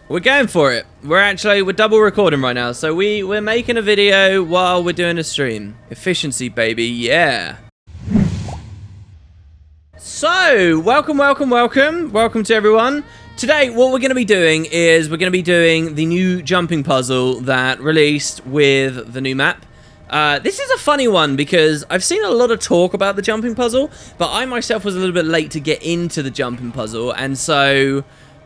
We're going for it. We're double recording right now. So we're making a video while we're doing a stream. Efficiency, baby. Yeah. So, welcome to everyone. Today, what we're going to be doing is we're going to be doing the new jumping puzzle that released with the new map. This is a funny one because I've seen a lot of talk about the jumping puzzle, but I myself was a little bit late to get into the jumping puzzle, and so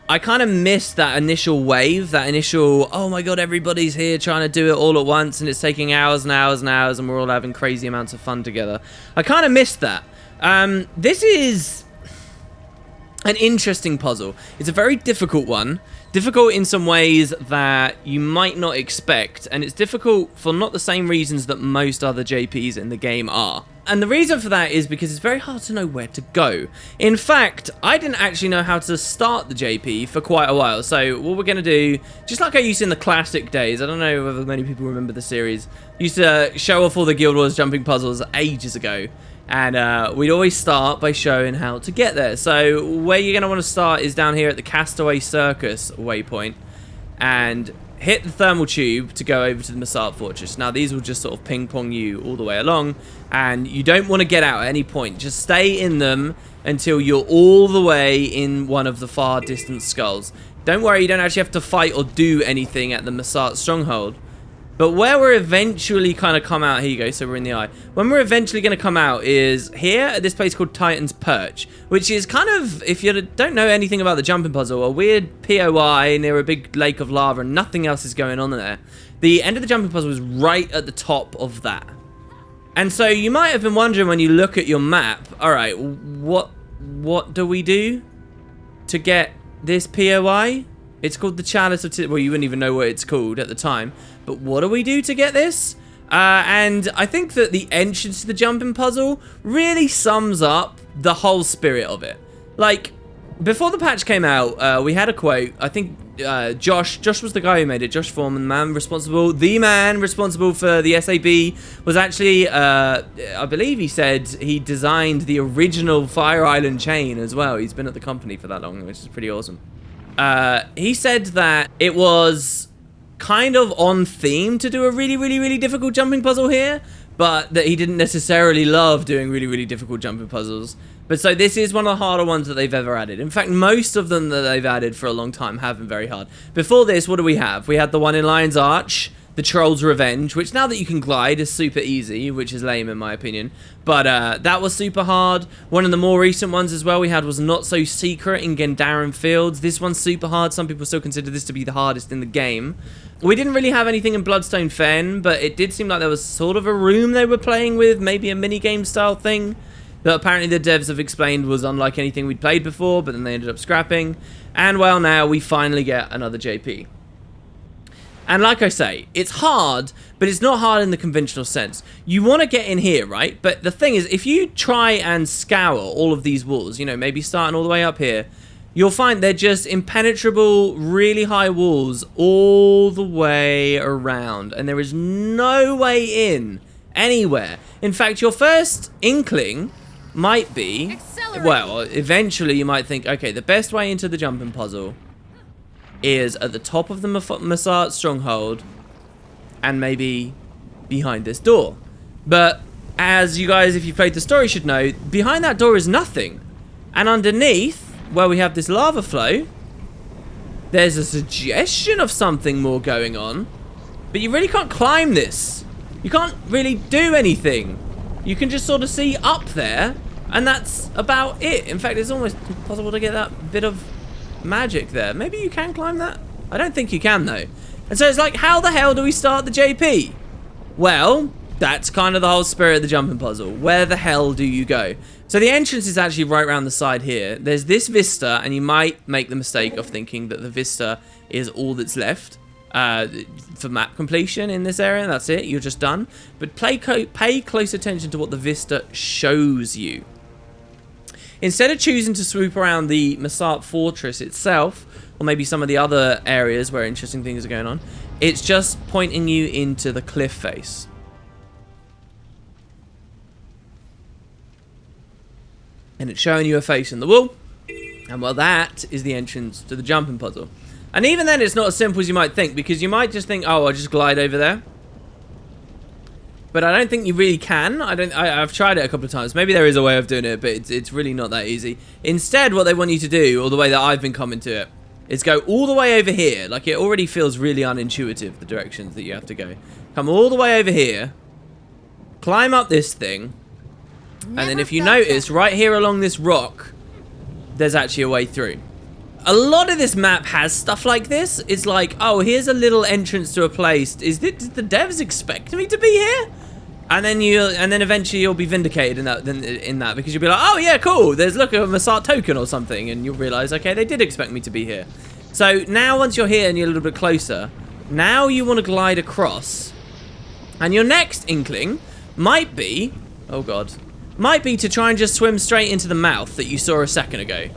I kind of missed that initial wave, oh my god, everybody's here trying to do it all at once, and it's taking hours and hours and hours, and we're all having crazy amounts of fun together. I kind of missed that. This is an interesting puzzle. It's a very difficult one. Difficult in some ways that you might not expect, and it's difficult for not the same reasons that most other JPs in the game are. And the reason for that is because it's very hard to know where to go. In fact, I didn't actually know how to start the JP for quite a while. So what we're going to do, just like I used in the classic days, I don't know whether many people remember the series, used to show off all the Guild Wars jumping puzzles ages ago. And we'd always start by showing how to get there. So where you're going to want to start is down here at the Castaway Circus waypoint. And hit the thermal tube to go over to the Massart Fortress. Now these will just sort of ping pong you all the way along. And you don't want to get out at any point. Just stay in them until you're all the way in one of the far distant skulls. Don't worry, you don't actually have to fight or do anything at the Massart Stronghold. But where we're eventually kind of come out, here you go, so we're in the eye. When we're eventually going to come out is here at this place called Titan's Perch, which is kind of, if you don't know anything about the jumping puzzle, a weird POI near a big lake of lava and nothing else is going on there. The end of the jumping puzzle is right at the top of that. And so you might have been wondering when you look at your map, all right, what do we do to get this POI? It's called the Chalice of... Well, you wouldn't even know what it's called at the time. But what do we do to get this? And I think that the entrance to the jumping puzzle really sums up the whole spirit of it. Like, before the patch came out, we had a quote. I think Josh was the guy who made it. Josh Foreman, the man responsible for the SAB, was actually, I believe he said he designed the original Fire Island chain as well. He's been at the company for that long, which is pretty awesome. He said that it was kind of on theme to do a really difficult jumping puzzle here, but that he didn't necessarily love doing really difficult jumping puzzles. But so this is one of the harder ones that they've ever added. In fact, most of them that they've added for a long time have been very hard. Before this, what do we have? We had the one in Lion's Arch, the Troll's Revenge, which now that you can glide is super easy, which is lame in my opinion. But that was super hard. One of the more recent ones as well we had was Not So Secret in Gendaran Fields. This one's super hard. Some people still consider this to be the hardest in the game. We didn't really have anything in Bloodstone Fen, but it did seem like there was sort of a room they were playing with, maybe a minigame style thing, that apparently the devs have explained was unlike anything we'd played before, but then they ended up scrapping. And well, now we finally get another JP. And like I say, it's hard, but it's not hard in the conventional sense. You want to get in here, right? But the thing is, if you try and scour all of these walls, you know, maybe starting all the way up here, you'll find they're just impenetrable, really high walls all the way around. And there is no way in anywhere. In fact, your first inkling might be... Accelerate. Well, eventually you might think, okay, the best way into the jumping puzzle is at the top of the Massart Stronghold and maybe behind this door. But as you guys, if you played the story, should know, behind that door is nothing. And underneath, where we have this lava flow, there's a suggestion of something more going on. But you really can't climb this. You can't really do anything. You can just sort of see up there, and that's about it. In fact, it's almost impossible to get that bit of magic there. Maybe you can climb that? I don't think you can, though. And so it's like, how the hell do we start the JP? Well, that's kind of the whole spirit of the jumping puzzle. Where the hell do you go? So the entrance is actually right around the side here. There's this vista, and you might make the mistake of thinking that the vista is all that's left for map completion in this area. That's it. You're just done. But pay close attention to what the vista shows you. Instead of choosing to swoop around the Massart Fortress itself, or maybe some of the other areas where interesting things are going on, it's just pointing you into the cliff face. And it's showing you a face in the wall. And well, that is the entrance to the jumping puzzle. And even then, it's not as simple as you might think, because you might just think, oh, I'll just glide over there. But I don't think you really can. I've tried it a couple of times. Maybe there is a way of doing it, but it's really not that easy. Instead, what they want you to do, or the way that I've been coming to it, is go all the way over here. Like, it already feels really unintuitive, the directions that you have to go. Come all the way over here. Climb up this thing. And then if you notice, right here along this rock, there's actually a way through. A lot of this map has stuff like this. It's like, oh, here's a little entrance to a place. Did the devs expect me to be here? And then eventually you'll be vindicated in that because you'll be like, oh yeah, cool. There's look a Masart token or something, and you'll realize, okay, they did expect me to be here. So now once you're here and you're a little bit closer, now you want to glide across, and your next inkling might be, oh god, might be to try and just swim straight into the mouth that you saw a second ago.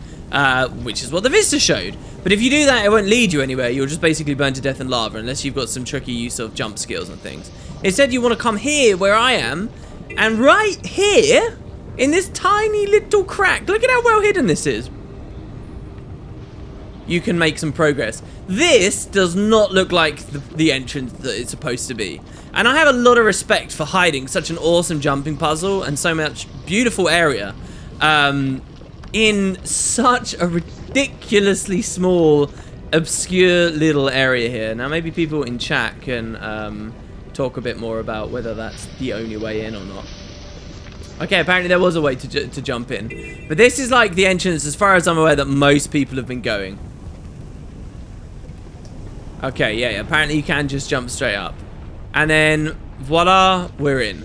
Which is what the Vista showed. But if you do that, it won't lead you anywhere. You'll just basically burn to death in lava unless you've got some tricky use of jump skills and things. Instead, you want to come here where I am, and right here, in this tiny little crack, look at how well hidden this is. You can make some progress. This does not look like the entrance that it's supposed to be. And I have a lot of respect for hiding such an awesome jumping puzzle and so much beautiful area. In such a ridiculously small, obscure little area here. Now, maybe people in chat can talk a bit more about whether that's the only way in or not. Okay, apparently there was a way to jump in. But this is like the entrance, as far as I'm aware, that most people have been going. Okay, yeah, apparently you can just jump straight up. And then, voila, we're in.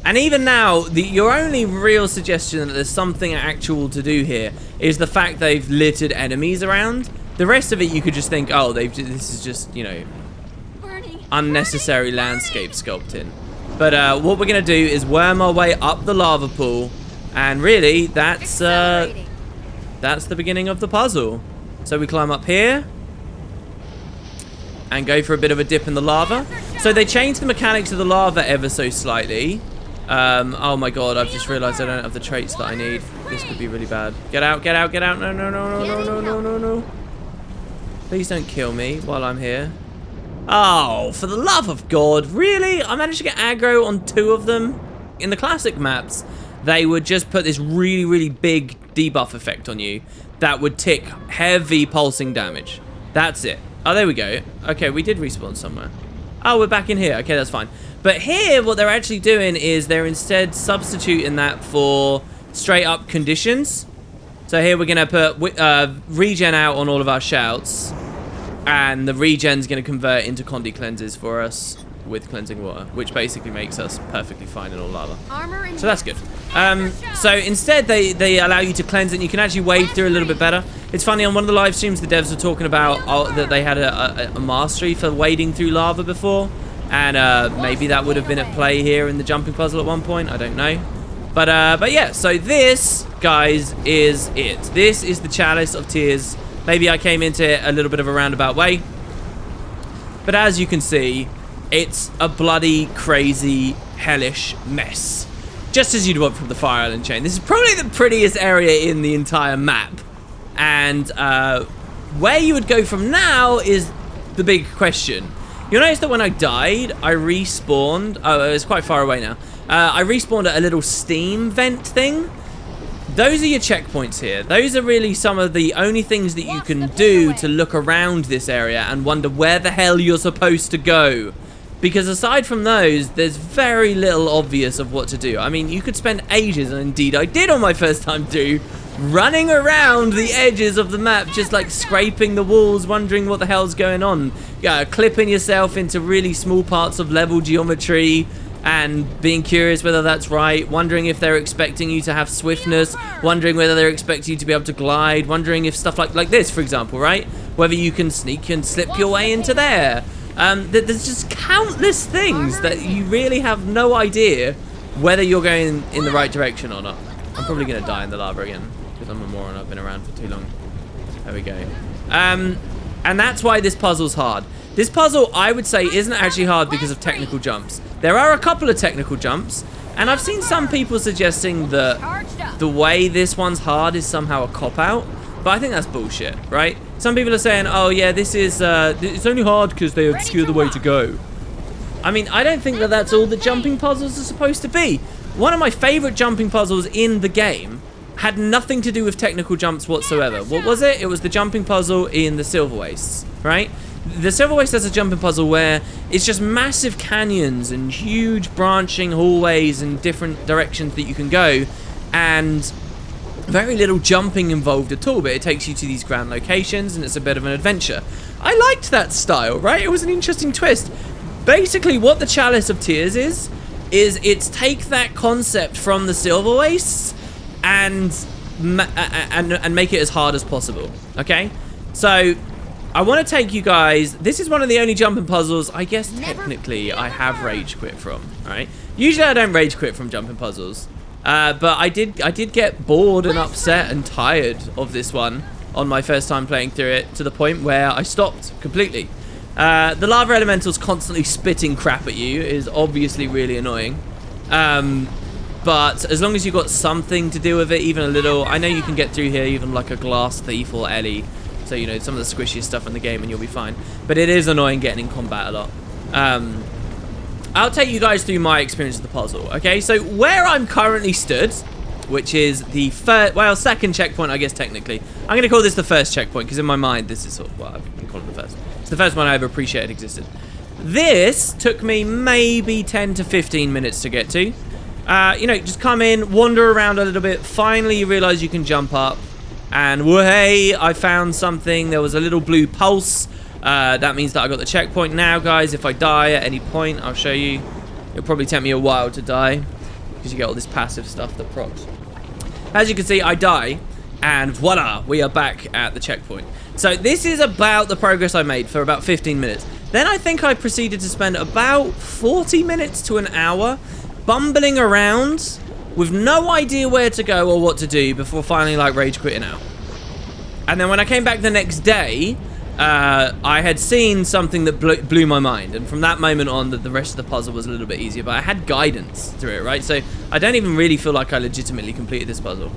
And even now, your only real suggestion that there's something actual to do here is the fact they've littered enemies around. The rest of it, you could just think, oh, this is just, you know, unnecessary landscape sculpting. But what we're going to do is worm our way up the lava pool. And really, that's the beginning of the puzzle. So we climb up here and go for a bit of a dip in the lava. So they changed the mechanics of the lava ever so slightly. Oh my god, I've just realized I don't have the traits that I need. This could be really bad. Get out, get out, get out. No, no, no, no, no, no, no, no, no. Please don't kill me while I'm here. Oh, for the love of God. Really? I managed to get aggro on 2 of them. In the classic maps, they would just put this really, really big debuff effect on you that would tick heavy pulsing damage. That's it. Oh, there we go. Okay, we did respawn somewhere. Oh, we're back in here. Okay, that's fine. But here, what they're actually doing is they're instead substituting that for straight up conditions. So here we're going to put regen out on all of our shouts. And the regen's going to convert into Condi cleanses for us with cleansing water, which basically makes us perfectly fine in all lava. So that's good. So instead, they allow you to cleanse it, and you can actually wade through a little bit better. It's funny, on one of the live streams, the devs were talking about that they had a mastery for wading through lava before. And maybe that would have been at play here in the jumping puzzle at one point. I don't know. But yeah, so this, guys, is it. This is the Chalice of Tears. Maybe I came into it a little bit of a roundabout way. But as you can see, it's a bloody, crazy, hellish mess. Just as you'd want from the Fire Island chain. This is probably the prettiest area in the entire map. And where you would go from now is the big question. You'll notice that when I died, I respawned. Oh, it's quite far away now. I respawned at a little steam vent thing. Those are your checkpoints here. Those are really some of the only things that you can do to look around this area and wonder where the hell you're supposed to go. Because aside from those, there's very little obvious of what to do. I mean, you could spend ages, and indeed I did on my first time through, running around the edges of the map, just like scraping the walls, wondering what the hell's going on. Clipping yourself into really small parts of level geometry and being curious whether that's right, wondering if they're expecting you to have swiftness, wondering whether they're expecting you to be able to glide, wondering if stuff like this, for example, right? Whether you can sneak and slip your way into there. There's just countless things that you really have no idea whether you're going in the right direction or not. I'm probably going to die in the lava again because I'm a moron. I've been around for too long. There we go. And that's why this puzzle's hard. This puzzle, I would say, isn't actually hard because of technical jumps. There are a couple of technical jumps, and I've seen some people suggesting that the way this one's hard is somehow a cop-out, but I think that's bullshit, right? Some people are saying, oh yeah, this is, it's only hard because they obscure the way to go. I mean, I don't think that that's all the jumping puzzles are supposed to be. One of my favorite jumping puzzles in the game had nothing to do with technical jumps whatsoever. What was it? It was the jumping puzzle in the Silver Wastes, right? The Silver Waste has a jumping puzzle where it's just massive canyons and huge branching hallways in different directions that you can go, and very little jumping involved at all, but it takes you to these grand locations and it's a bit of an adventure. I liked that style, right? It was an interesting twist. Basically, what the Chalice of Tears is it's take that concept from the Silver Wastes and make it as hard as possible, okay? So, I want to take you guys... This is one of the only jumping puzzles, I guess, technically, I have rage quit from, alright? Usually, I don't rage quit from jumping puzzles. But I did get bored and upset and tired of this one on my first time playing through it, to the point where I stopped completely. The lava elementals constantly spitting crap at you is obviously really annoying. But as long as you've got something to do with it, even a little, I know you can get through here even like a glass thief or Ellie. So, you know, some of the squishiest stuff in the game and you'll be fine. But it is annoying getting in combat a lot. I'll take you guys through my experience of the puzzle, okay? So where I'm currently stood, which is the second checkpoint, I guess, technically. I'm going to call this the first checkpoint, because in my mind, this is sort of, well, I can call it the first. It's the first one I ever appreciated existed. This took me maybe 10 to 15 minutes to get to. You know, just come in, wander around a little bit. Finally, you realize you can jump up. And, hey, I found something. There was a little blue pulse. That means that I got the checkpoint now, guys. If I die at any point, I'll show you. It'll probably take me a while to die, because you get all this passive stuff that procs. As you can see, I die, and voila, we are back at the checkpoint. So this is about the progress I made for about 15 minutes. Then I think I proceeded to spend about 40 minutes to an hour bumbling around with no idea where to go or what to do before finally, like, rage quitting out. And then when I came back the next day, I had seen something that blew my mind, and from that moment on, the rest of the puzzle was a little bit easier, but I had guidance through it, right? So I don't even really feel like I legitimately completed this puzzle.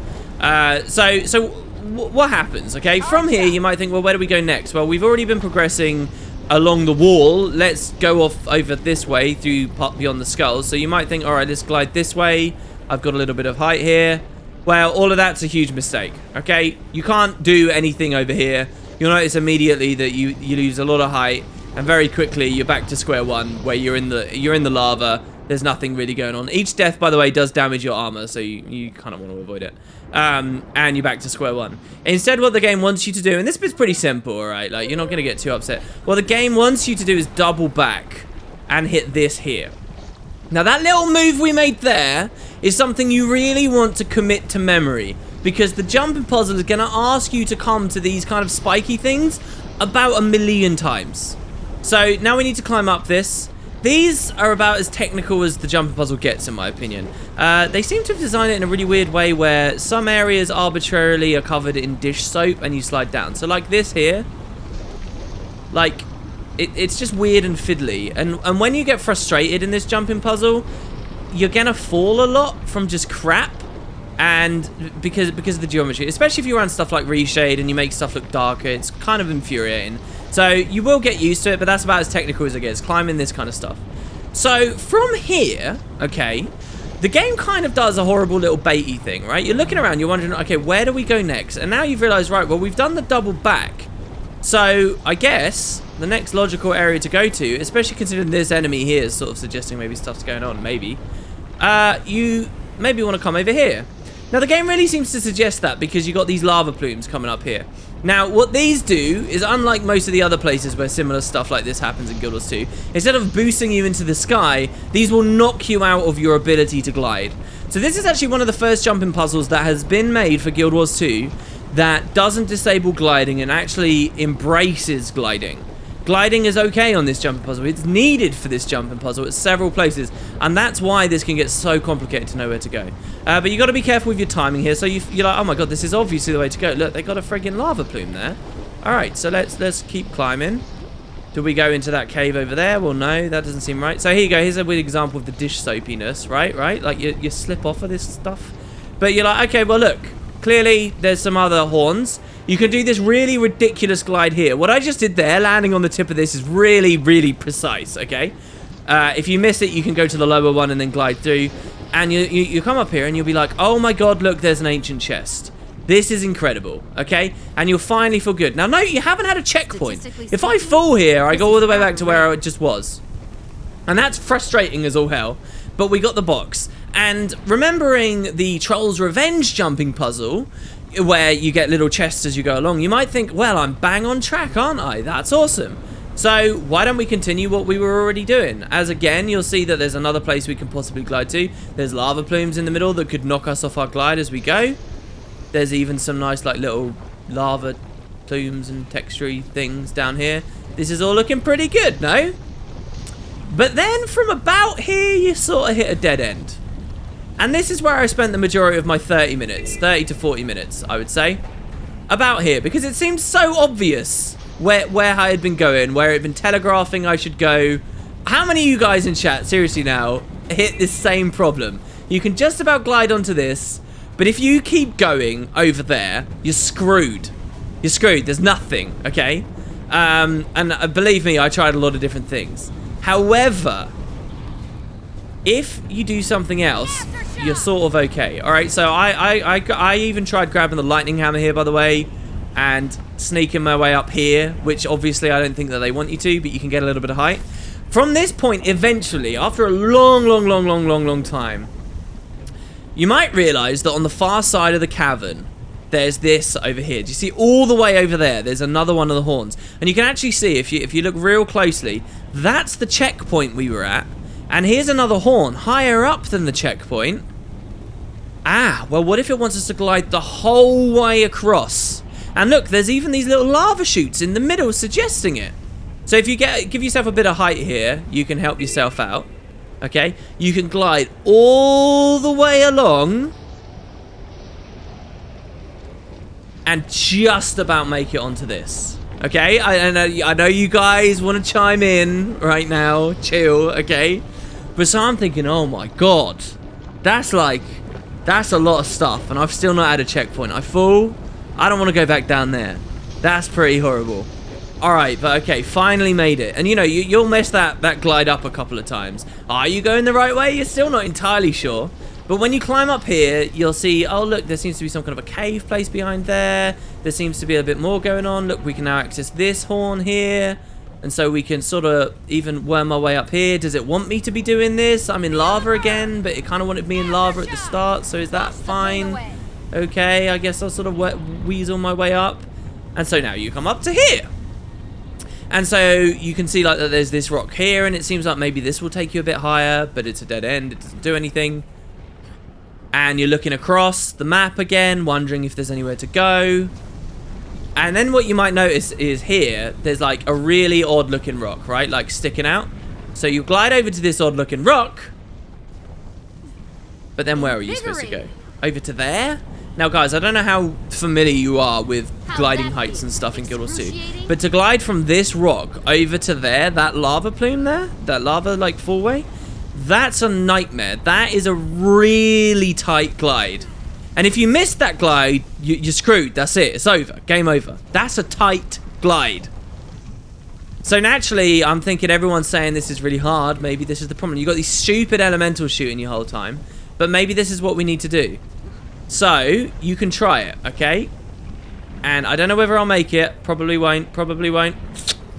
So what happens, okay? From here, you might think, well, where do we go next? Well, we've already been progressing along the wall. Let's go off over this way through beyond the skulls. So you might think, all right, let's glide this way. I've got a little bit of height here. Well, all of that's a huge mistake, okay? You can't do anything over here. You'll notice immediately that you lose a lot of height, and very quickly you're back to square one, where you're in the lava. There's nothing really going on. Each death, by the way, does damage your armor, so you kind of want to avoid it. And you're back to square one. Instead, what the game wants you to do, and this bit's pretty simple, all right? Like, you're not going to get too upset. What the game wants you to do is double back and hit this here. Now, that little move we made there is something you really want to commit to memory, because the jumping puzzle is going to ask you to come to these kind of spiky things about 1,000,000 times. So now we need to climb up this. These are about as technical as the jumping puzzle gets, in my opinion. They seem to have designed it in a really weird way, where some areas arbitrarily are covered in dish soap and you slide down. So like this here, like, it's just weird and fiddly. And when you get frustrated in this jumping puzzle, you're going to fall a lot from just crap. And because of the geometry, especially if you run stuff like reshade and you make stuff look darker, it's kind of infuriating. So you will get used to it, but that's about as technical as it gets, climbing this kind of stuff. So from here, okay, the game kind of does a horrible little baity thing, right? You're looking around, you're wondering, okay, where do we go next? And now you've realized, right, well, we've done the double back. So I guess the next logical area to go to, especially considering this enemy here is sort of suggesting maybe stuff's going on, maybe, you maybe want to come over here. Now, the game really seems to suggest that, because you got these lava plumes coming up here. Now, what these do is, unlike most of the other places where similar stuff like this happens in Guild Wars 2, instead of boosting you into the sky, these will knock you out of your ability to glide. So this is actually one of the first jumping puzzles that has been made for Guild Wars 2 that doesn't disable gliding and actually embraces gliding. Gliding is okay on this jumping puzzle. It's needed for this jumping puzzle at several places, and that's why this can get so complicated to know where to go. But you got to be careful with your timing here. So you're like, oh my god, this is obviously the way to go. Look, they got a friggin' lava plume there. All right, so let's keep climbing. Do we go into that cave over there? Well, no, that doesn't seem right. So here you go. Here's a weird example of the dish soapiness, right? Like you slip off of this stuff, but you're like, okay, well look, clearly there's some other horns. You can do this really ridiculous glide here. What I just did there, landing on the tip of this, is really, really precise, okay? If you miss it, you can go to the lower one and then glide through. And you come up here and you'll be like, oh my god, look, there's an ancient chest. This is incredible, okay? And you'll finally feel good. Now, no, you haven't had a checkpoint. If I fall here, I go all the way back to where I just was. And that's frustrating as all hell. But we got the box. And remembering the Troll's Revenge jumping puzzle, where you get little chests as you go along, you might think, well, I'm bang on track, aren't I? That's awesome. So why don't we continue what we were already doing? As again, you'll see that there's another place we can possibly glide to. There's lava plumes in the middle that could knock us off our glide as we go. There's even some nice like little lava plumes and texture-y things down here. This is all looking pretty good, no? But then from about here, you sort of hit a dead end. And this is where I spent the majority of my 30 minutes. 30 to 40 minutes, I would say. About here, because it seems so obvious where I had been going, where it had been telegraphing I should go. How many of you guys in chat, seriously now, hit this same problem? You can just about glide onto this, but if you keep going over there, you're screwed. You're screwed. There's nothing, okay? And believe me, I tried a lot of different things. However, if you do something else, you're sort of okay. All right, so I even tried grabbing the lightning hammer here, by the way, and sneaking my way up here, which obviously I don't think that they want you to, but you can get a little bit of height. From this point, eventually, after a long time, you might realize that on the far side of the cavern, there's this over here. Do you see all the way over there? There's another one of the horns. And you can actually see, if you look real closely, that's the checkpoint we were at. And here's another horn higher up than the checkpoint. Ah, well, what if it wants us to glide the whole way across? And look, there's even these little lava chutes in the middle suggesting it. So if you give yourself a bit of height here, you can help yourself out. Okay, you can glide all the way along and just about make it onto this. Okay, I know you guys want to chime in right now, chill, okay? But so I'm thinking, oh my god, that's a lot of stuff, and I've still not had a checkpoint. I fall, I don't want to go back down there. That's pretty horrible. Alright, but okay, finally made it. And you know, you'll mess that glide up a couple of times. Are you going the right way? You're still not entirely sure. But when you climb up here, you'll see, oh look, there seems to be some kind of a cave place behind there. There seems to be a bit more going on. Look, we can now access this horn here. And so we can sort of even worm our way up here. Does it want me to be doing this? I'm in lava again, but it kind of wanted me in lava at the start, so is that fine? Okay, I guess I'll sort of weasel my way up. And so now you come up to here. And so you can see like that there's this rock here, and it seems like maybe this will take you a bit higher, but it's a dead end. It doesn't do anything. And you're looking across the map again, wondering if there's anywhere to go. And then what you might notice is here, there's like a really odd looking rock, right? Like sticking out. So you glide over to this odd looking rock. But then where are you supposed to go? Over to there? Now guys, I don't know how familiar you are with gliding heights and stuff in Guild Wars 2. But to glide from this rock over to there, that lava plume there, that lava like four-way, that's a nightmare. That is a really tight glide. And if you miss that glide, you're screwed. That's it. It's over. Game over. That's a tight glide. So naturally, I'm thinking everyone's saying this is really hard. Maybe this is the problem. You've got these stupid elementals shooting you the whole time. But maybe this is what we need to do. So, you can try it, okay? And I don't know whether I'll make it. Probably won't. Probably won't.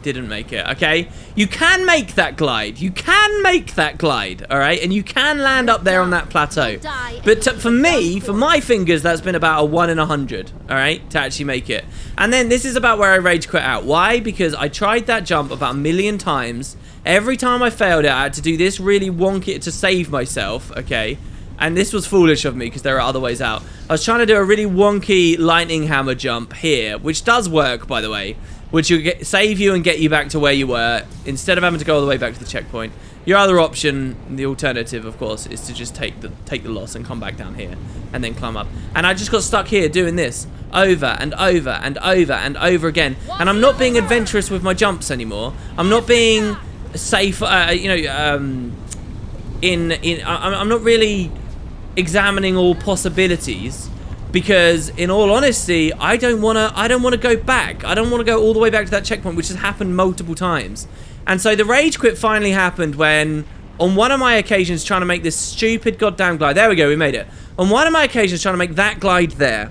Didn't make it, okay? You can make that glide. You can make that glide, all right? And you can land up there on that plateau. But for me, for my fingers, that's been about a 1 in 100, all right? To actually make it. And then this is about where I rage quit out. Why? Because I tried that jump about 1,000,000 times. Every time I failed it, I had to do this really wonky to save myself, okay? And this was foolish of me because there are other ways out. I was trying to do a really wonky lightning hammer jump here, which does work, by the way, which will save you and get you back to where you were instead of having to go all the way back to the checkpoint. Your other option, the alternative, of course, is to just take the loss and come back down here and then climb up. And I just got stuck here doing this over and over and over and over again. And I'm not being adventurous with my jumps anymore. I'm not being safe, you know, I'm not really examining all possibilities because in all honesty, I don't want to go back. I don't want to go all the way back to that checkpoint, which has happened multiple times. And so the rage quit finally happened when, on one of my occasions, trying to make this stupid goddamn glide. There we go, we made it. On one of my occasions, trying to make that glide there,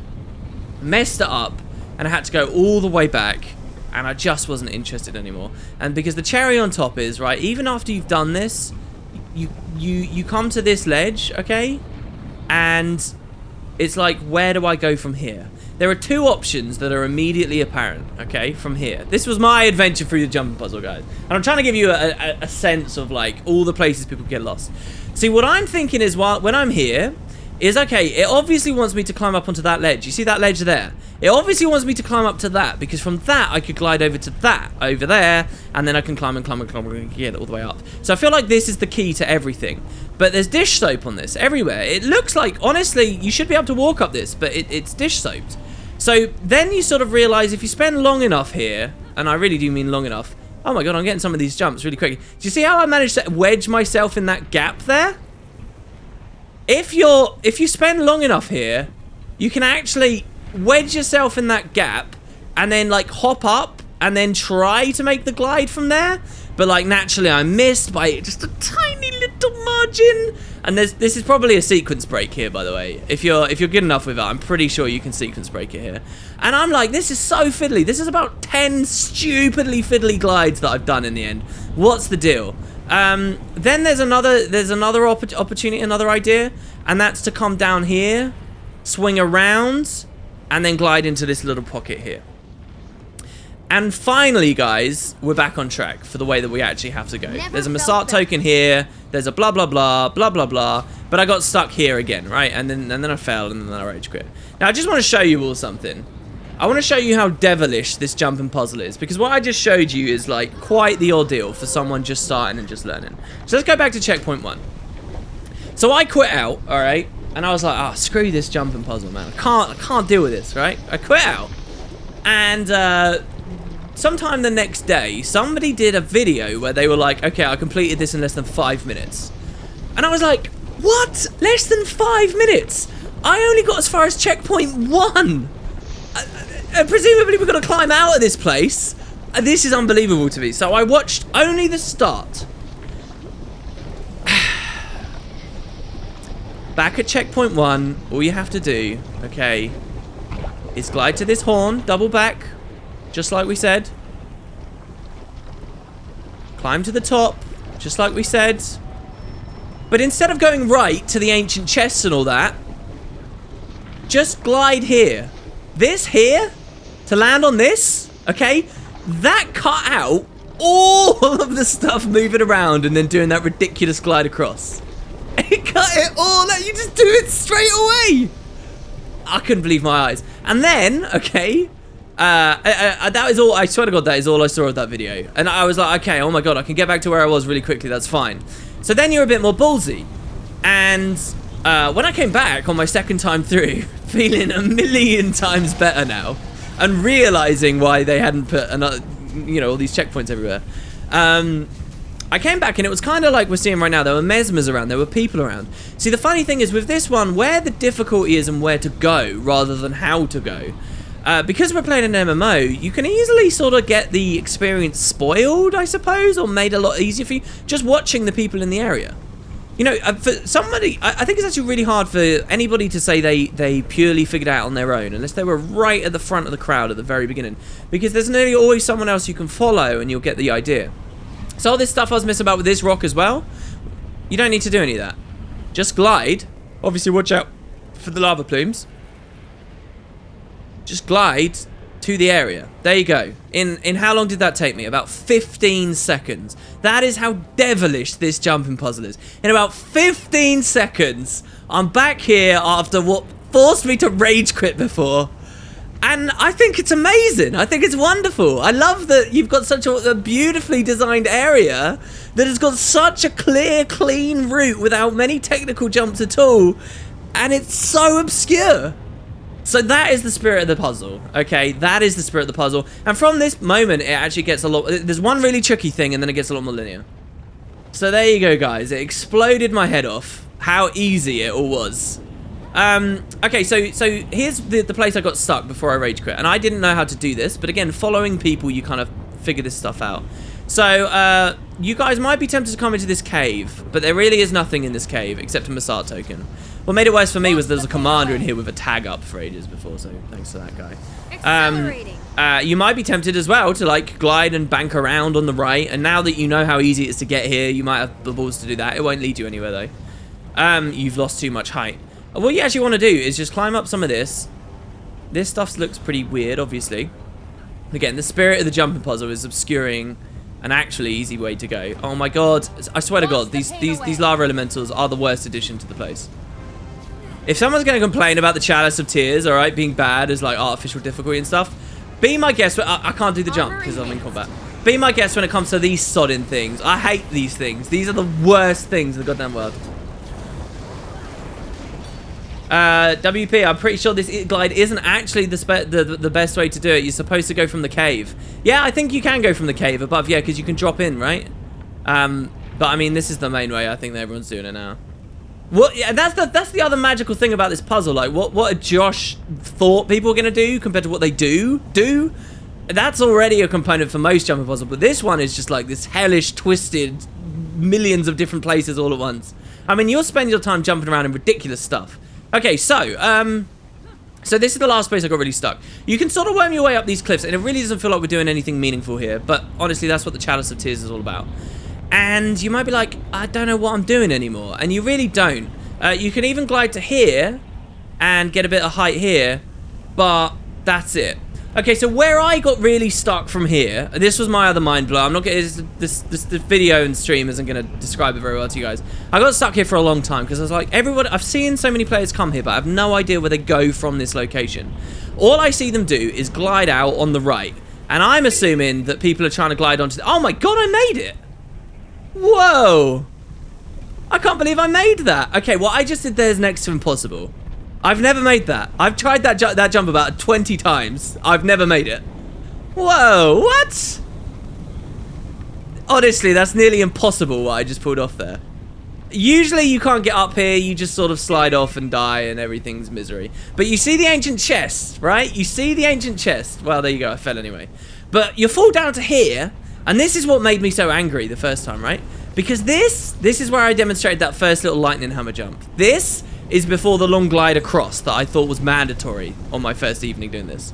messed it up, and I had to go all the way back, and I just wasn't interested anymore. And because the cherry on top is, right, even after you've done this, you come to this ledge, okay? And it's like, where do I go from here? There are two options that are immediately apparent, okay, from here. This was my adventure through the jumping puzzle, guys. And I'm trying to give you a sense of, like, all the places people get lost. See, what I'm thinking is, when I'm here, is, okay, it obviously wants me to climb up onto that ledge. You see that ledge there? It obviously wants me to climb up to that, because from that, I could glide over to that, over there, and then I can climb and climb and climb and get all the way up. So I feel like this is the key to everything. But there's dish soap on this, everywhere. It looks like, honestly, you should be able to walk up this, but it's dish soaped. So then you sort of realize if you spend long enough here, and I really do mean long enough. Oh my god, I'm getting some of these jumps really quick. Do you see how I managed to wedge myself in that gap there? If you spend long enough here, you can actually wedge yourself in that gap and then like hop up and then try to make the glide from there. But like naturally I missed by just a tiny little margin. And this is probably a sequence break here, by the way. If you're good enough with it, I'm pretty sure you can sequence break it here. And I'm like, this is so fiddly. This is about 10 stupidly fiddly glides that I've done in the end. What's the deal? Then there's another opportunity, another idea, and that's to come down here, swing around, and then glide into this little pocket here. And finally, guys, we're back on track for the way that we actually have to go. There's a Massart token here. There's a blah, blah, blah, blah, blah, blah. But I got stuck here again, right? And then I failed, and then I rage quit. Now, I just want to show you all something. I want to show you how devilish this jumping puzzle is. Because what I just showed you is, like, quite the ordeal for someone just starting and just learning. So let's go back to checkpoint 1. So I quit out, all right? And I was like, oh, screw this jumping puzzle, man. I can't deal with this, right? I quit out. And, sometime the next day, somebody did a video where they were like, okay, I completed this in less than 5 minutes. And I was like, what? Less than 5 minutes? I only got as far as checkpoint 1. Presumably we're going to climb out of this place. This is unbelievable to me. So I watched only the start. Back at checkpoint 1, all you have to do, okay, is glide to this horn, double back, just like we said. Climb to the top, just like we said. But instead of going right to the ancient chests and all that, just glide here. This here, to land on this, okay, that cut out all of the stuff moving around and then doing that ridiculous glide across. It cut it all out. You just do it straight away. I couldn't believe my eyes. And then, okay, that is all. I swear to God, that is all I saw of that video. And I was like, okay, oh my God, I can get back to where I was really quickly. That's fine. So then you're a bit more ballsy. And when I came back on my second time through, feeling a million times better now, and realizing why they hadn't put another, all these checkpoints everywhere. I came back and it was kind of like we're seeing right now. There were mesmers around, there were people around. See, the funny thing is with this one, where the difficulty is and where to go rather than how to go, because we're playing an MMO, you can easily sort of get the experience spoiled, I suppose, or made a lot easier for you, just watching the people in the area. For somebody, I think it's actually really hard for anybody to say they purely figured it out on their own, unless they were right at the front of the crowd at the very beginning, because there's nearly always someone else you can follow and you'll get the idea. So all this stuff I was missing about with this rock as well, you don't need to do any of that. Just glide. Obviously, watch out for the lava plumes. Just glide to the area. There you go. In how long did that take me? About 15 seconds. That is how devilish this jumping puzzle is. In about 15 seconds, I'm back here after what forced me to rage quit before. And I think it's amazing. I think it's wonderful. I love that you've got such a beautifully designed area that has got such a clear, clean route without many technical jumps at all. And it's so obscure. So that is the spirit of the puzzle, okay? That is the spirit of the puzzle. And from this moment, it actually gets a lot... There's one really tricky thing, and then it gets a lot more linear. So there you go, guys. It exploded my head off how easy it all was. Okay, so here's the place I got stuck before I rage quit, and I didn't know how to do this, but again, following people, you kind of figure this stuff out. So, you guys might be tempted to come into this cave, but there really is nothing in this cave except a Massart token. What made it worse for me was there's a commander in here with a tag up for ages before, so thanks to that guy. You might be tempted as well to like glide and bank around on the right, and now that you know how easy it is to get here, you might have the balls to do that. It won't lead you anywhere though. You've lost too much height. What you actually want to do is just climb up some of this. This stuff looks pretty weird, obviously. Again, the spirit of the jumping puzzle is obscuring an actually easy way to go. Oh my god, I swear to god, these lava elementals are the worst addition to the place. If someone's going to complain about the Chalice of Tears, alright, being bad as like artificial difficulty and stuff, be my guest. I can't do the jump because I'm in combat. Be my guest when it comes to these sodding things. I hate these things. These are the worst things in the goddamn world. WP, I'm pretty sure this glide isn't actually the best way to do it. You're supposed to go from the cave. Yeah, I think you can go from the cave above, yeah, because you can drop in, right? But I mean, this is the main way. I think that everyone's doing it now. What? Yeah, that's the other magical thing about this puzzle. Like, what Josh thought people were gonna do compared to what they do. That's already a component for most jumping puzzles, but this one is just like this hellish, twisted, millions of different places all at once. I mean, you'll spend your time jumping around in ridiculous stuff. Okay, so this is the last place I got really stuck. You can sort of worm your way up these cliffs, and it really doesn't feel like we're doing anything meaningful here, but honestly, that's what the Chalice of Tears is all about. And you might be like, I don't know what I'm doing anymore, and you really don't. You can even glide to here and get a bit of height here, but that's it. Okay, so where I got really stuck from here, this was my other mind blow. I'm not gonna, this video and stream isn't gonna describe it very well to you guys. I got stuck here for a long time because I was like, I've seen so many players come here, but I have no idea where they go from this location. All I see them do is glide out on the right, and I'm assuming that people are trying to glide onto oh my god, I made it! Whoa! I can't believe I made that. Okay, what I just did there is next to impossible. I've never made that. I've tried that jump about 20 times. I've never made it. Whoa, what? Honestly, that's nearly impossible what I just pulled off there. Usually you can't get up here, you just sort of slide off and die and everything's misery. But you see the ancient chest, right? You see the ancient chest. Well, there you go, I fell anyway. But you fall down to here, and this is what made me so angry the first time, right? Because this is where I demonstrated that first little lightning hammer jump. This is before the long glide across that I thought was mandatory on my first evening doing this.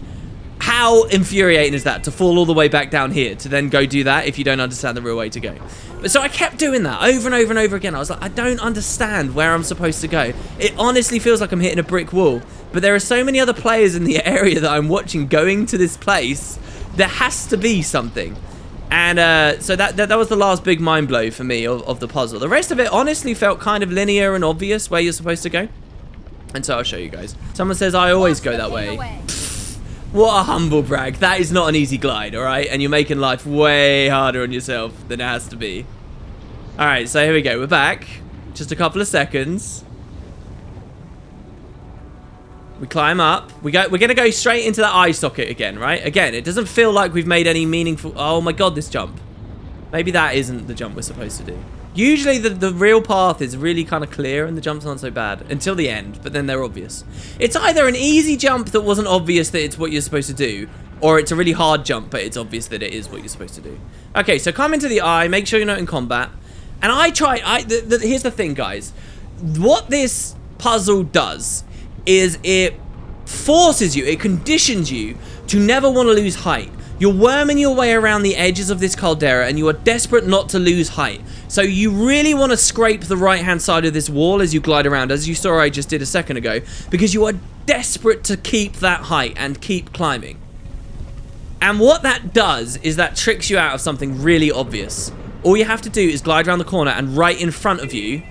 How infuriating is that to fall all the way back down here to then go do that if you don't understand the real way to go? But so I kept doing that over and over and over again. I was like, I don't understand where I'm supposed to go. It honestly feels like I'm hitting a brick wall. But there are so many other players in the area that I'm watching going to this place. There has to be something. And so that was the last big mind blow for me of the puzzle. The rest of it honestly felt kind of linear and obvious where you're supposed to go. And so I'll show you guys. Someone says I always go that way. Pfft, what a humble brag. That is not an easy glide, alright? And you're making life way harder on yourself than it has to be. Alright, so here we go. We're back. Just a couple of seconds. We climb up. We're going to go straight into that eye socket again, right? Again, it doesn't feel like we've made any meaningful... Oh my god, this jump. Maybe that isn't the jump we're supposed to do. Usually the real path is really kind of clear and the jumps aren't so bad until the end, but then they're obvious. It's either an easy jump that wasn't obvious that it's what you're supposed to do, or it's a really hard jump, but it's obvious that it is what you're supposed to do. Okay, so come into the eye, make sure you're not in combat. And here's the thing, guys. What this puzzle does is it forces you, it conditions you to never want to lose height. You're worming your way around the edges of this caldera and you are desperate not to lose height. So you really want to scrape the right-hand side of this wall as you glide around, as you saw I just did a second ago, because you are desperate to keep that height and keep climbing. And what that does is that tricks you out of something really obvious. All you have to do is glide around the corner and right in front of you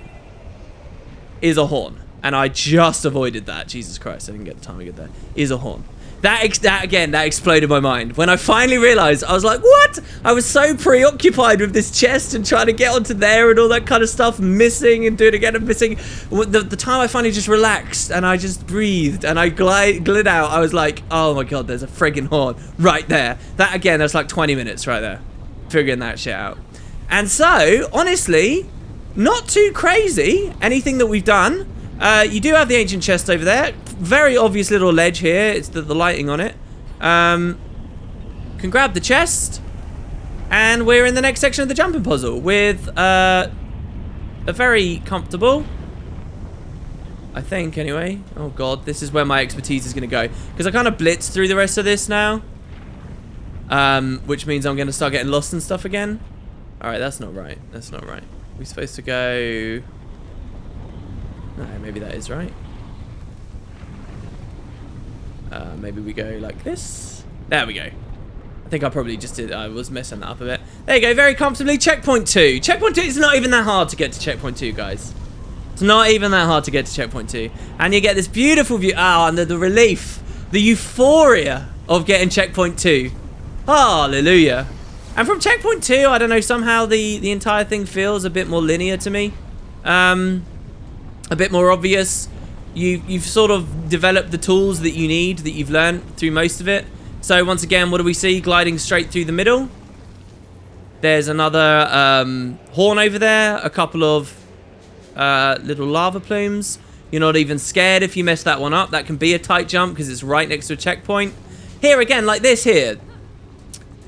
is a horn. And I just avoided that. Jesus Christ, I didn't get the time to get there. Is a horn. That exploded my mind. When I finally realized, I was like, what? I was so preoccupied with this chest and trying to get onto there and all that kind of stuff, missing and doing it again and missing. The time I finally just relaxed and I just breathed and I glid out, I was like, oh my god, there's a friggin' horn right there. That, again, that's like 20 minutes right there. Figuring that shit out. And so, honestly, not too crazy, anything that we've done. You do have the ancient chest over there. Very obvious little ledge here. It's the lighting on it. Can grab the chest. And we're in the next section of the jumping puzzle with a very comfortable, I think anyway. Oh god, this is where my expertise is going to go. Because I kind of blitzed through the rest of this now. Which means I'm going to start getting lost and stuff again. Alright, that's not right. That's not right. We're supposed to go... No, maybe that is right. Maybe we go like this. There we go. I think I probably just did. I was messing that up a bit. There you go, very comfortably. Checkpoint 2. Checkpoint 2 is not even that hard to get to checkpoint 2, guys. It's not even that hard to get to checkpoint 2. And you get this beautiful view. Ah, and the relief, the euphoria of getting checkpoint 2. Hallelujah. And from checkpoint 2, I don't know, somehow the entire thing feels a bit more linear to me. A bit more obvious. You've sort of developed the tools that you need, that you've learned through most of it. So once again, what do we see? Gliding straight through the middle. There's another horn over there. A couple of little lava plumes. You're not even scared if you mess that one up. That can be a tight jump because it's right next to a checkpoint. Here again, like this here.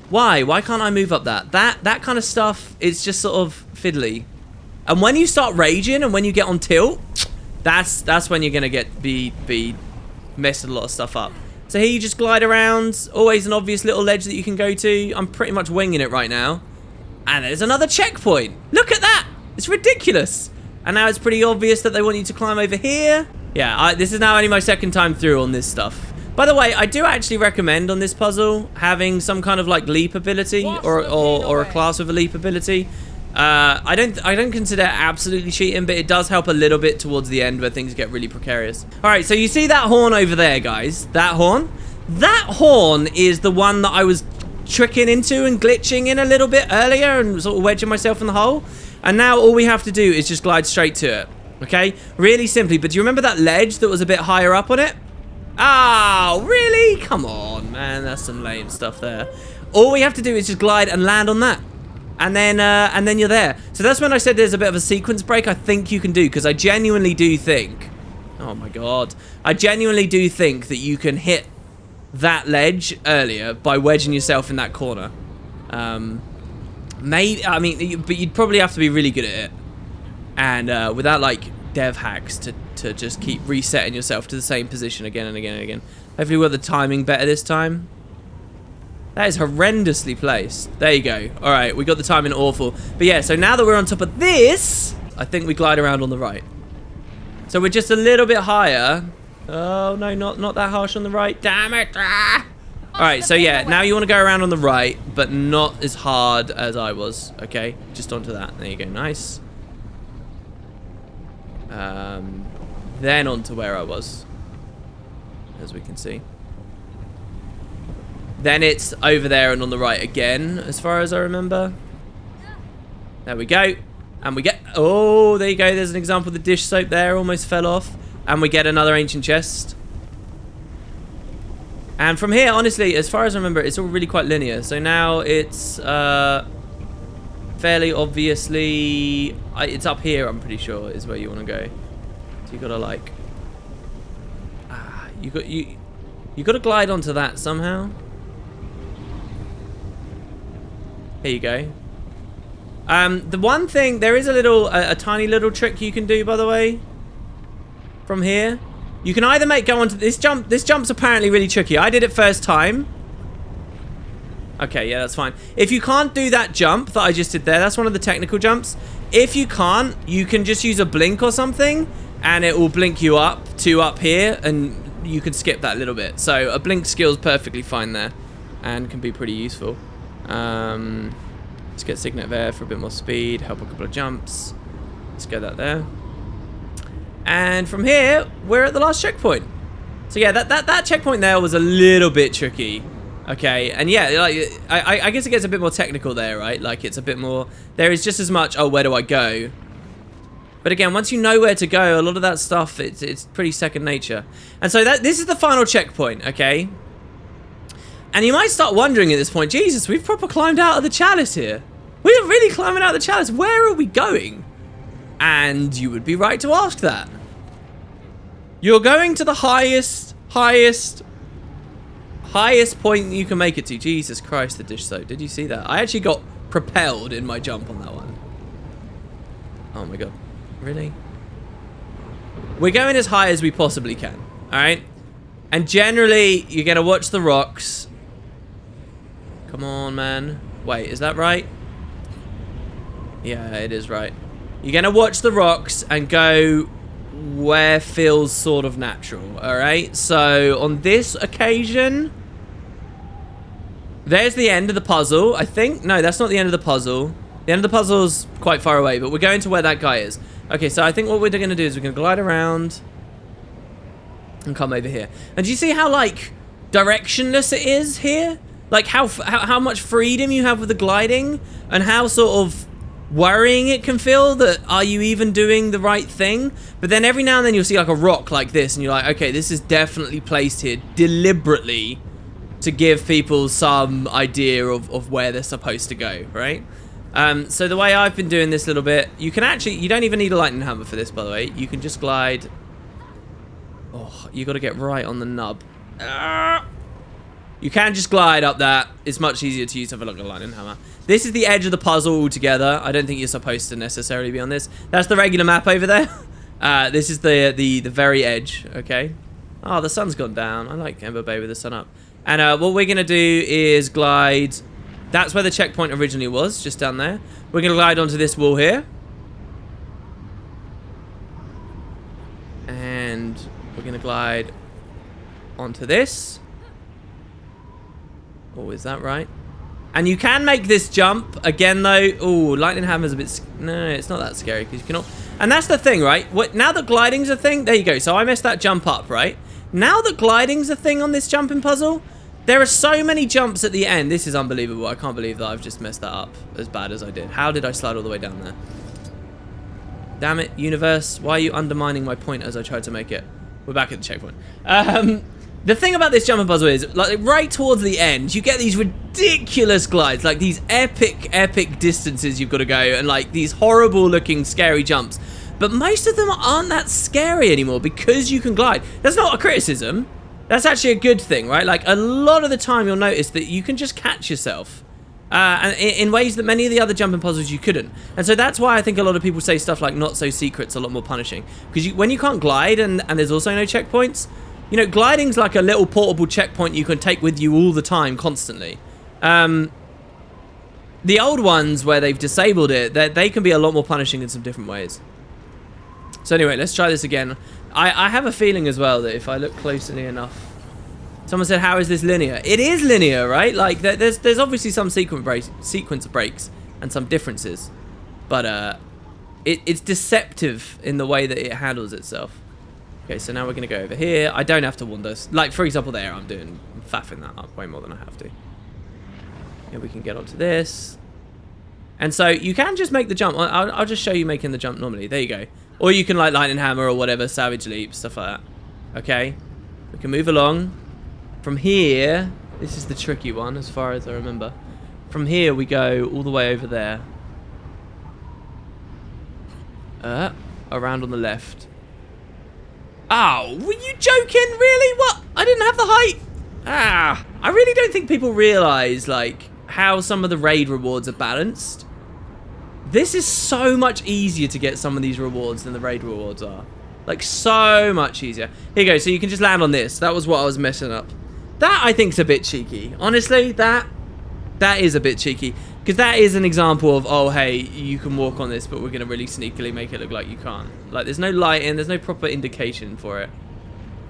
Why? Why can't I move up that? That kind of stuff is just sort of fiddly. And when you start raging and when you get on tilt, that's when you're gonna be messing a lot of stuff up. So here you just glide around. Always an obvious little ledge that you can go to. I'm pretty much winging it right now. And there's another checkpoint. Look at that. It's ridiculous. And now it's pretty obvious that they want you to climb over here. Yeah, this is now only my second time through on this stuff. By the way, I do actually recommend on this puzzle having some kind of like leap ability or a class with a leap ability. I don't consider it absolutely cheating, but it does help a little bit towards the end where things get really precarious. All right, so you see that horn over there, guys? That horn? That horn is the one that I was tricking into and glitching in a little bit earlier and sort of wedging myself in the hole. And now all we have to do is just glide straight to it, okay? Really simply, but do you remember that ledge that was a bit higher up on it? Oh, really? Come on, man, that's some lame stuff there. All we have to do is just glide and land on that. And then you're there. So that's when I said there's a bit of a sequence break I think you can do, because I genuinely do think, oh my god, I genuinely do think that you can hit that ledge earlier by wedging yourself in that corner. Maybe, I mean, but you'd probably have to be really good at it, and without like dev hacks to just keep resetting yourself to the same position again and again and again. Hopefully we got the timing better this time. That is horrendously placed. There you go. All right, we got the timing awful. But yeah, so now that we're on top of this, I think we glide around on the right. So we're just a little bit higher. Oh, no, not that harsh on the right. Damn it. Ah! All right, so yeah, now you want to go around on the right, but not as hard as I was. Okay, just onto that. There you go. Nice. Then onto where I was, as we can see. Then it's over there and on the right again, as far as I remember. There we go. And we get... Oh, there you go. There's an example of the dish soap there. Almost fell off. And we get another ancient chest. And from here, honestly, as far as I remember, it's all really quite linear. So now it's fairly obviously... it's up here, I'm pretty sure, is where you want to go. So you got to, like... You got to glide onto that somehow. Here you go. The one thing, there is a tiny little trick you can do, by the way. From here, you can either go onto this jump. This jump's apparently really tricky. I did it first time. Okay, yeah, that's fine. If you can't do that jump that I just did there, that's one of the technical jumps. If you can't, you can just use a blink or something, and it will blink you up to up here, and you can skip that little bit. So a blink skill is perfectly fine there, and can be pretty useful. Let's get Signet there for a bit more speed, help a couple of jumps. Let's get that there. And from here, we're at the last checkpoint. So yeah, that checkpoint there was a little bit tricky. Okay, and yeah, like I guess it gets a bit more technical there, right? Like it's a bit more, there is just as much, oh, where do I go? But again, once you know where to go, a lot of that stuff, it's pretty second nature. And so this is the final checkpoint, okay? And you might start wondering at this point, Jesus, we've proper climbed out of the Chalice here. We're really climbing out of the Chalice. Where are we going? And you would be right to ask that. You're going to the highest point you can make it to. Jesus Christ, the dish soap. Did you see that? I actually got propelled in my jump on that one. Oh my god. Really? We're going as high as we possibly can. Alright? And generally, you're going to watch the rocks. Come on, man. Wait, is that right? Yeah, it is right. You're going to watch the rocks and go where feels sort of natural. Alright? So, on this occasion... There's the end of the puzzle, I think. No, that's not the end of the puzzle. The end of the puzzle's quite far away, but we're going to where that guy is. Okay, so I think what we're going to do is we're going to glide around and come over here. And do you see how, like, directionless it is here? Like, how much freedom you have with the gliding? And how sort of worrying it can feel that, are you even doing the right thing? But then every now and then you'll see, like, a rock like this, and you're like, okay, this is definitely placed here deliberately to give people some idea of where they're supposed to go, right? So the way I've been doing this little bit, you can actually, you don't even need a lightning hammer for this, by the way. You can just glide. Oh, you got to get right on the nub. You can just glide up that. It's much easier to use something like a lightning hammer. This is the edge of the puzzle altogether. I don't think you're supposed to necessarily be on this. That's the regular map over there. This is the very edge, okay? Oh, the sun's gone down. I like Ember Bay with the sun up. And what we're going to do is glide... That's where the checkpoint originally was, just down there. We're going to glide onto this wall here. And we're going to glide onto this. Oh, is that right? And you can make this jump. Again, though... Oh, lightning hammer's a bit... No, it's not that scary, because you cannot... And that's the thing, right? Now that gliding's a thing... There you go. So I messed that jump up, right? Now that gliding's a thing on this jumping puzzle... There are so many jumps at the end. This is unbelievable. I can't believe that I've just messed that up as bad as I did. How did I slide all the way down there? Damn it, universe. Why are you undermining my point as I tried to make it? We're back at the checkpoint. The thing about this jumping puzzle is, like, right towards the end, you get these ridiculous glides. Like, these epic distances you've got to go. And, like, these horrible-looking, scary jumps. But most of them aren't that scary anymore because you can glide. That's not a criticism. That's actually a good thing, right? Like, a lot of the time you'll notice that you can just catch yourself. And in ways that many of the other jumping puzzles you couldn't. And so that's why I think a lot of people say stuff like not so secret's a lot more punishing. Because when you can't glide and there's also no checkpoints, you know, gliding's like a little portable checkpoint you can take with you all the time, constantly. The old ones where they've disabled it, they can be a lot more punishing in some different ways. So anyway, let's try this again. I have a feeling as well that if I look closely enough... Someone said, how is this linear? It is linear, right? Like, there's obviously some sequence breaks and some differences. But it's deceptive in the way that it handles itself. Okay, so now we're going to go over here. I don't have to wander. Like, for example, there, I'm faffing that up way more than I have to. Yeah, we can get onto this. And so you can just make the jump. I'll just show you making the jump normally. There you go. Or you can, like, lightning hammer or whatever, savage leap, stuff like that. Okay. We can move along. From here, this is the tricky one, as far as I remember. From here, we go all the way over there. Around on the left. Oh, were you joking? Really? What? I didn't have the height. I really don't think people realise, like, how some of the raid rewards are balanced. This is so much easier to get some of these rewards than the raid rewards are. Like, so much easier. Here you go, so you can just land on this. That was what I was messing up. That, I think, is a bit cheeky. Honestly, that is a bit cheeky. Because that is an example of, oh, hey, you can walk on this, but we're going to really sneakily make it look like you can't. Like, there's no lighting, there's no proper indication for it.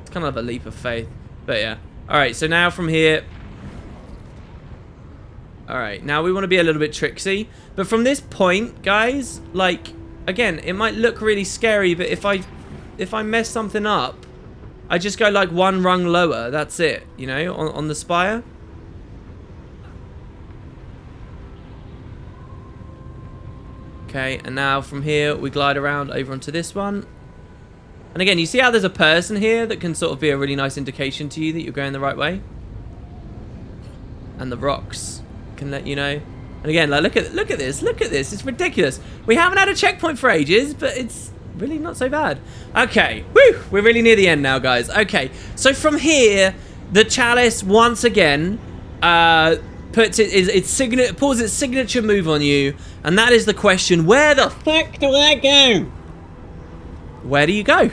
It's kind of a leap of faith. But, yeah. Alright, so now from here... Alright, now we want to be a little bit tricksy. But from this point, guys, like, again, it might look really scary, but if I mess something up, I just go like one rung lower. That's it, you know, on the spire. Okay, and now from here, we glide around over onto this one. And again, you see how there's a person here that can sort of be a really nice indication to you that you're going the right way? And the rocks can let you know. And again, like, look at this, it's ridiculous. We haven't had a checkpoint for ages, but it's really not so bad. Okay, woo, we're really near the end now, guys. Okay, so from here, the Chalice once again pulls its signature move on you, and that is the question: where the fuck do I go? Where do you go?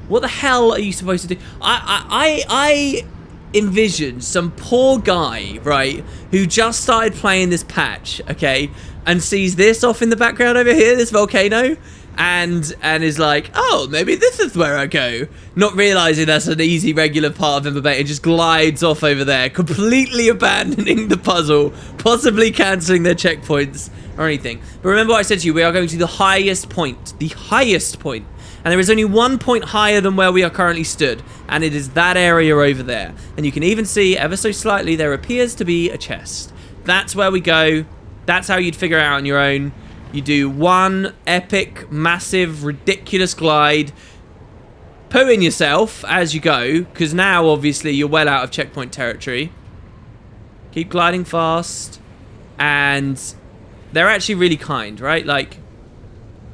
What the hell are you supposed to do? I envision some poor guy, right, who just started playing this patch, okay, and sees this off in the background over here, this volcano, and is like, oh, maybe this is where I go, not realizing that's an easy regular part of Ember, and just glides off over there, completely abandoning the puzzle, possibly cancelling their checkpoints or anything. But remember what I said to you, we are going to the highest point, and there is only 1 point higher than where we are currently stood, and it is that area over there. And you can even see, ever so slightly, there appears to be a chest. That's where we go. That's how you'd figure it out on your own. You do one epic, massive, ridiculous glide, pooing yourself as you go, because now, obviously, you're well out of checkpoint territory. Keep gliding fast, and they're actually really kind, right? Like,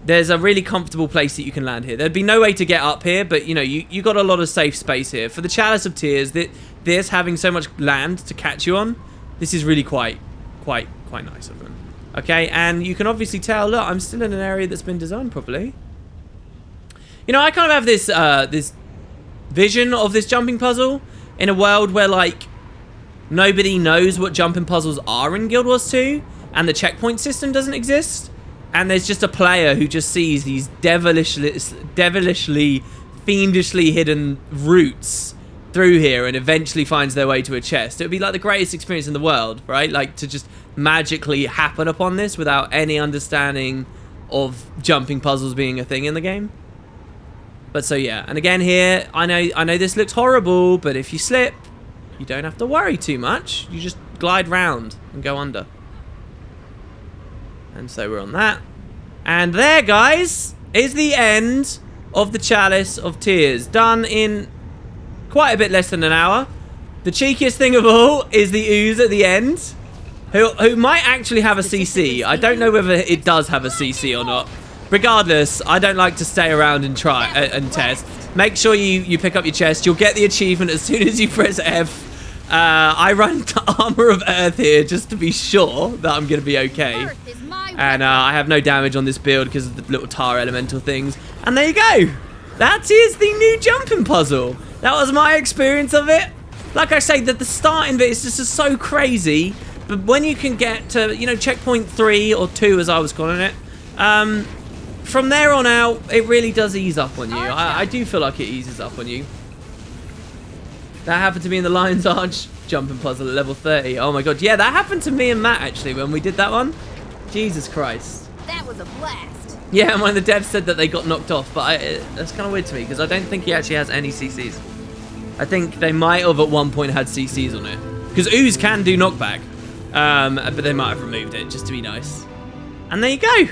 there's a really comfortable place that you can land here. There'd be no way to get up here, but, you know, you got a lot of safe space here. For the Chalice of Tears, this having so much land to catch you on, this is really quite nice of them. Okay, and you can obviously tell, look, I'm still in an area that's been designed properly. You know, I kind of have this this vision of this jumping puzzle in a world where, like, nobody knows what jumping puzzles are in Guild Wars 2, and the checkpoint system doesn't exist. And there's just a player who just sees these devilishly, fiendishly hidden routes through here and eventually finds their way to a chest. It would be like the greatest experience in the world, right? Like, to just magically happen upon this without any understanding of jumping puzzles being a thing in the game. But so yeah, and again here, I know this looks horrible, but if you slip, you don't have to worry too much. You just glide round and go under. And so we're on that. And there, guys, is the end of the Chalice of Tears. Done in quite a bit less than an hour. The cheekiest thing of all is the ooze at the end, who might actually have a CC. I don't know whether it does have a CC or not. Regardless, I don't like to stay around and try and test. Make sure you pick up your chest. You'll get the achievement as soon as you press F. I run Armor of Earth here just to be sure that I'm going to be okay. And I have no damage on this build because of the little tar elemental things. And there you go. That is the new jumping puzzle. That was my experience of it. Like I say, the starting bit is just so crazy. But when you can get to, you know, checkpoint 3 or 2, as I was calling it, from there on out, it really does ease up on you. I do feel like it eases up on you. That happened to me in the Lion's Arch jumping puzzle at level 30. Oh my god. Yeah, that happened to me and Matt, actually, when we did that one. Jesus Christ. That was a blast. Yeah, and one of the devs said that they got knocked off, but that's kind of weird to me, because I don't think he actually has any CCs. I think they might have at one point had CCs on it. Because Ooze can do knockback, but they might have removed it, just to be nice. And there you go.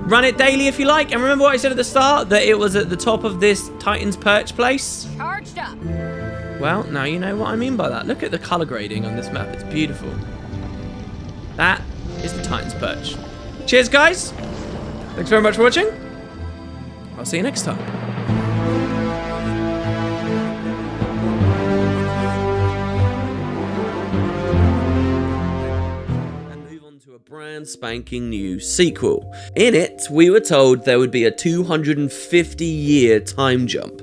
Run it daily if you like. And remember what I said at the start, that it was at the top of this Titan's Perch place? Charged up. Well, now you know what I mean by that. Look at the color grading on this map. It's beautiful. That is the Titan's Perch. Cheers, guys. Thanks very much for watching. I'll see you next time. And move on to a brand spanking new sequel. In it, we were told there would be a 250-year time jump.